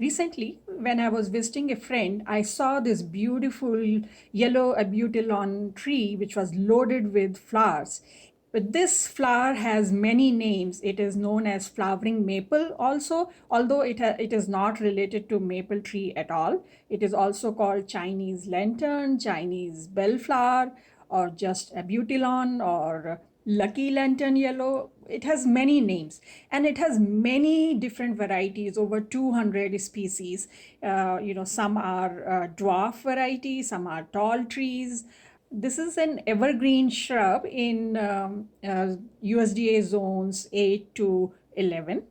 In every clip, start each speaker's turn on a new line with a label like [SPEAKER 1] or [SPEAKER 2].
[SPEAKER 1] Recently, when I was visiting a friend, I saw this beautiful yellow abutilon tree which was loaded with flowers. But this flower has many names. It is known as flowering maple also, although it is not related to maple tree at all. It is also called Chinese lantern, Chinese bellflower, or just abutilon, or lucky lantern yellow. It has many names, and it has many different varieties, over 200 species. Some are dwarf varieties, some are tall trees. This is an evergreen shrub in USDA zones 8 to 11.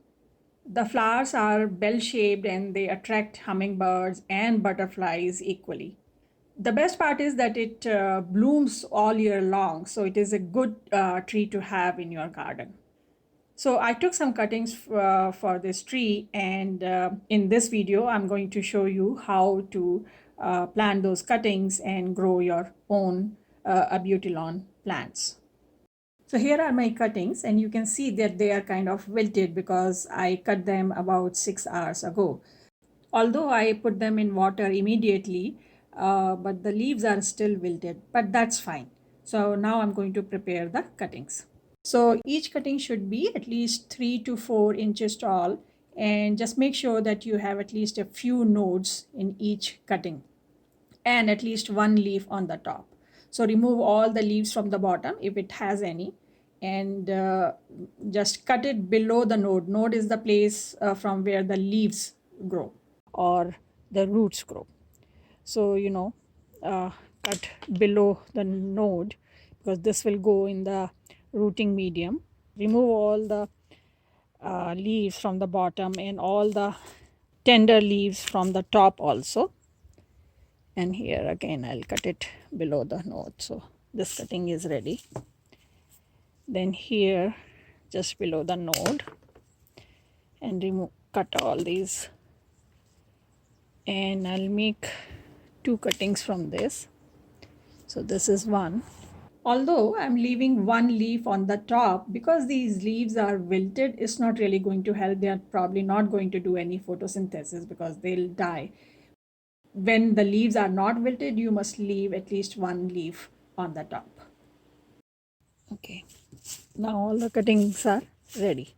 [SPEAKER 1] The flowers are bell shaped and they attract hummingbirds and butterflies equally. The best part is that it blooms all year long, so it is a good tree to have in your garden. So I took some cuttings for this tree, and in this video I'm going to show you how to plant those cuttings and grow your own abutilon plants. So here are my cuttings, and you can see that they are kind of wilted because I cut them about 6 hours ago. Although I put them in water immediately, but the leaves are still wilted, but that's fine. So now I'm going to prepare the cuttings. So each cutting should be at least 3 to 4 inches tall, and just make sure that you have at least a few nodes in each cutting and at least one leaf on the top. So remove all the leaves from the bottom if it has any, and just cut it below the node. Node is the place from where the leaves grow or the roots grow. So, cut below the node because this will go in the rooting medium. Remove all the leaves from the bottom and all the tender leaves from the top also. And here again I'll cut it below the node. So this cutting is ready. Then here just below the node, and cut all these, and I'll make 2 cuttings from this. So this is one. Although I'm leaving one leaf on the top, because these leaves are wilted, it's not really going to help. They are probably not going to do any photosynthesis because they'll die. When the leaves are not wilted, you must leave at least one leaf on the top. Okay, now all the cuttings are ready.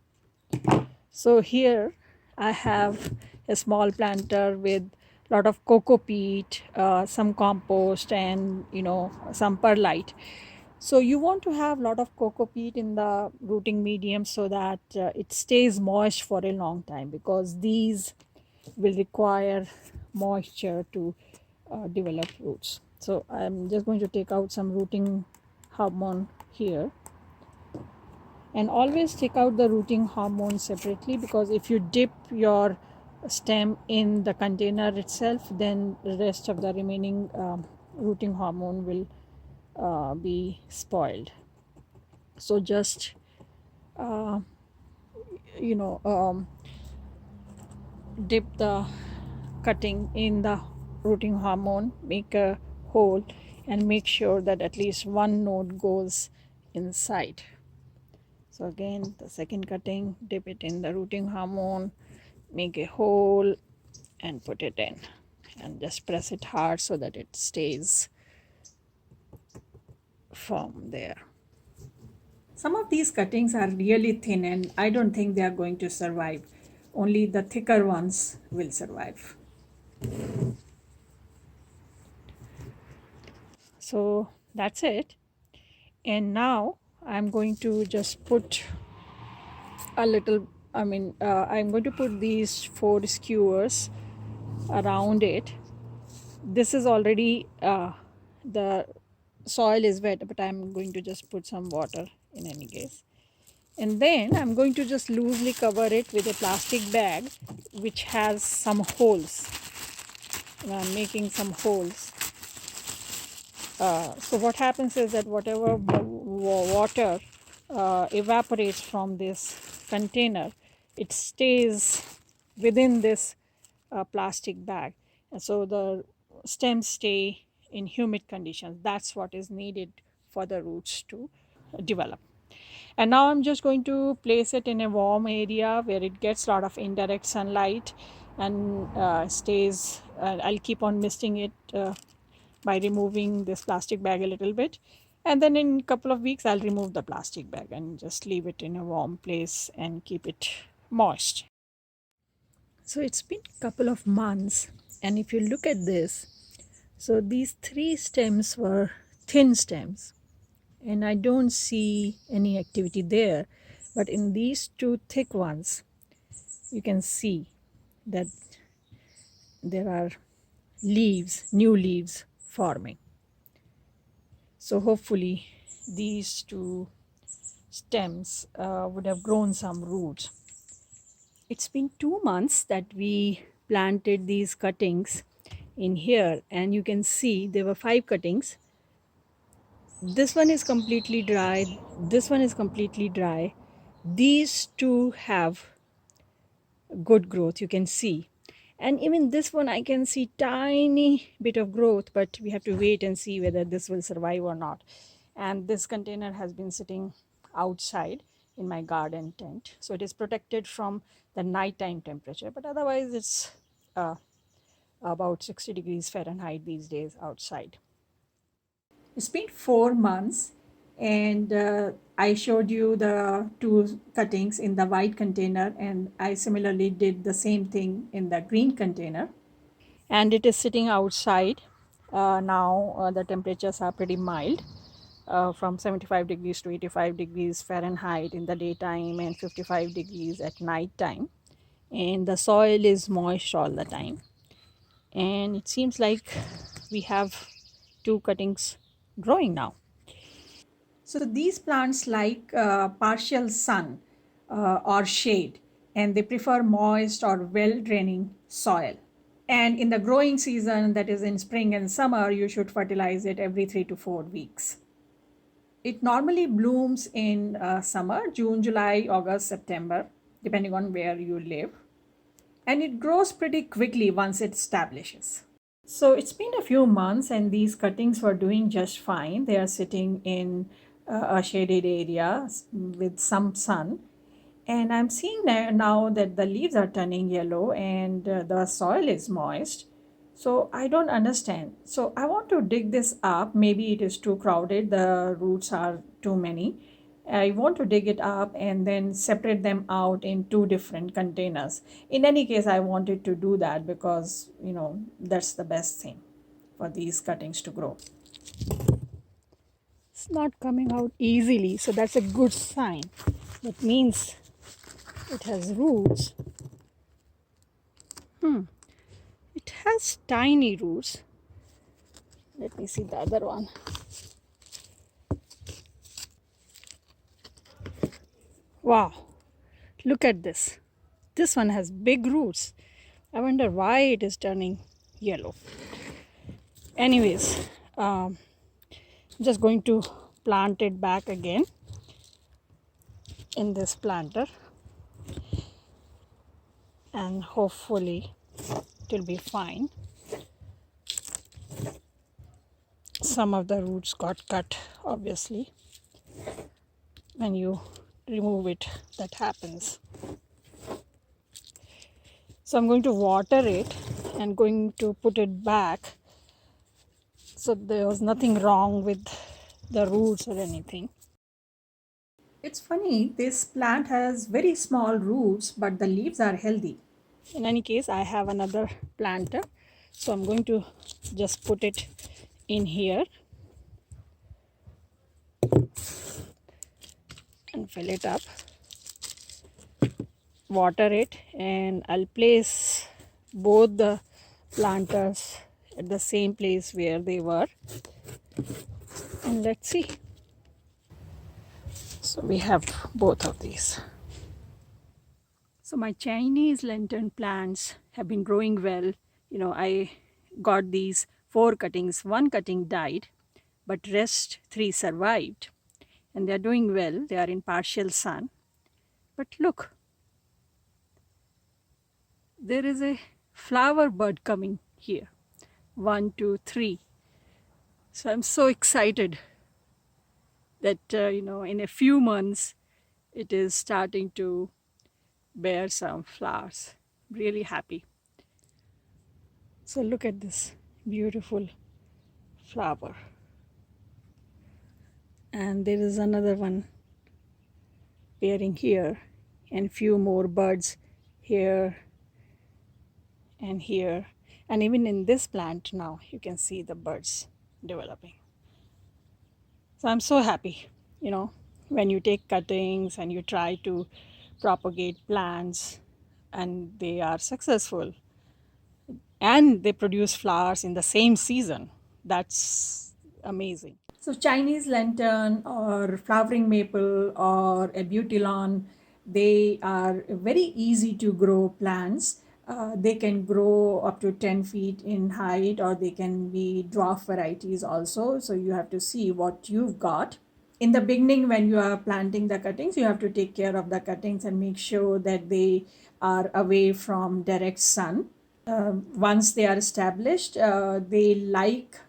[SPEAKER 1] So here I have a small planter with a lot of coco peat, some compost, and some perlite. So you want to have a lot of coco peat in the rooting medium so that it stays moist for a long time, because these will require moisture to develop roots. So I'm just going to take out some rooting hormone here. And always take out the rooting hormone separately, because if you dip your stem in the container itself, then the rest of the remaining rooting hormone will be spoiled. So just dip the cutting in the rooting hormone, make a hole, and make sure that at least one node goes inside. So again, the second cutting, dip it in the rooting hormone, make a hole and put it in, and just press it hard so that it stays firm there. Some of these cuttings are really thin, and I don't think they are going to survive. Only the thicker ones will survive. So that's it. And now I'm going to just put a little, I'm going to put these 4 skewers around it. This is already, the soil is wet, but I'm going to just put some water in any case. And then I'm going to just loosely cover it with a plastic bag which has some holes. And I'm making some holes. So what happens is that whatever water evaporates from this container, it stays within this plastic bag, and so the stems stay in humid conditions. That's what is needed for the roots to develop. And now I'm just going to place it in a warm area where it gets a lot of indirect sunlight and stays. I'll keep on misting it by removing this plastic bag a little bit. And then in a couple of weeks, I'll remove the plastic bag and just leave it in a warm place and keep it moist. So it's been a couple of months, and if you look at this, so these three stems were thin stems, and I don't see any activity there. But in these two thick ones, you can see that there are leaves, new leaves forming. So hopefully these two stems would have grown some roots. It's been 2 months that we planted these cuttings in here, and you can see there were 5 cuttings. This one is completely dry, this one is completely dry. These two have good growth, you can see. And even this one I can see tiny bit of growth, but we have to wait and see whether this will survive or not. And this container has been sitting outside in my garden tent, so it is protected from the nighttime temperature, but otherwise it's about 60 degrees Fahrenheit these days outside. It's been 4 months, and I showed you the two cuttings in the white container, and I similarly did the same thing in the green container. And it is sitting outside. Now the temperatures are pretty mild, from 75 degrees to 85 degrees Fahrenheit in the daytime and 55 degrees at night time. And the soil is moist all the time. And it seems like we have two cuttings growing now. So these plants like partial sun or shade, and they prefer moist or well draining soil. And in the growing season, that is in spring and summer, you should fertilize it every 3 to 4 weeks. It normally blooms in summer, June, July, August, September, depending on where you live. And it grows pretty quickly once it establishes. So it's been a few months, and these cuttings were doing just fine. They are sitting in a shaded area with some sun. And I'm seeing now that the leaves are turning yellow and the soil is moist. So I don't understand. So I want to dig this up. Maybe it is too crowded, the roots are too many. I want to dig it up and then separate them out in two different containers. In any case, I wanted to do that because, that's the best thing for these cuttings to grow. It's not coming out easily, so that's a good sign. That means it has roots. It has tiny roots. Let me see the other one. Wow, look at this. This one has big roots. I wonder why it is turning yellow. Anyways, I'm just going to plant it back again in this planter, and hopefully it will be fine. Some of the roots got cut, obviously. When you remove it, that happens. So I'm going to water it and going to put it back. So there was nothing wrong with the roots or anything. It's funny, this plant has very small roots, but the leaves are healthy. In any case, I have another planter, so I'm going to just put it in here and fill it up, water it, and I'll place both the planters at the same place where they were, and let's see. So we have both of these. So my Chinese lantern plants have been growing well. I got these 4 cuttings. 1 cutting died, but rest 3 survived. And they're doing well. They are in partial sun. But look, there is a flower bud coming here. 1, 2, 3. So I'm so excited that, in a few months, it is starting to bear some flowers. Really happy. So look at this beautiful flower. And there is another one bearing here, and few more buds here and here. And even in this plant now you can see the buds developing. So I'm so happy, when you take cuttings and you try to propagate plants and they are successful and they produce flowers in the same season. That's amazing. So Chinese lantern or flowering maple or abutilon, they are very easy to grow plants. They can grow up to 10 feet in height, or they can be dwarf varieties also. So you have to see what you've got. In the beginning, when you are planting the cuttings, you have to take care of the cuttings and make sure that they are away from direct sun. Once they are established, they like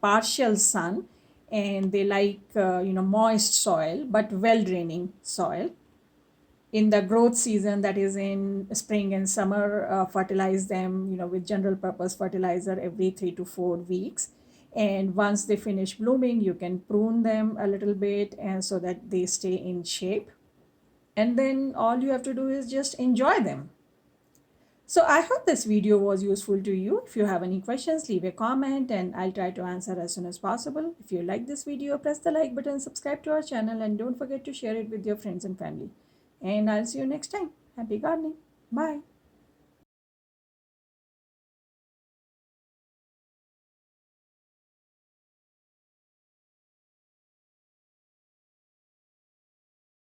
[SPEAKER 1] partial sun, and they like moist soil but well draining soil. In the growth season, that is in spring and summer, fertilize them with general purpose fertilizer every 3 to 4 weeks. And once they finish blooming, you can prune them a little bit, and so that they stay in shape. And then all you have to do is just enjoy them. So I hope this video was useful to you. If you have any questions, leave a comment and I'll try to answer as soon as possible. If you like this video, press the like button, subscribe to our channel, and don't forget to share it with your friends and family. And I'll see you next time. Happy gardening. Bye.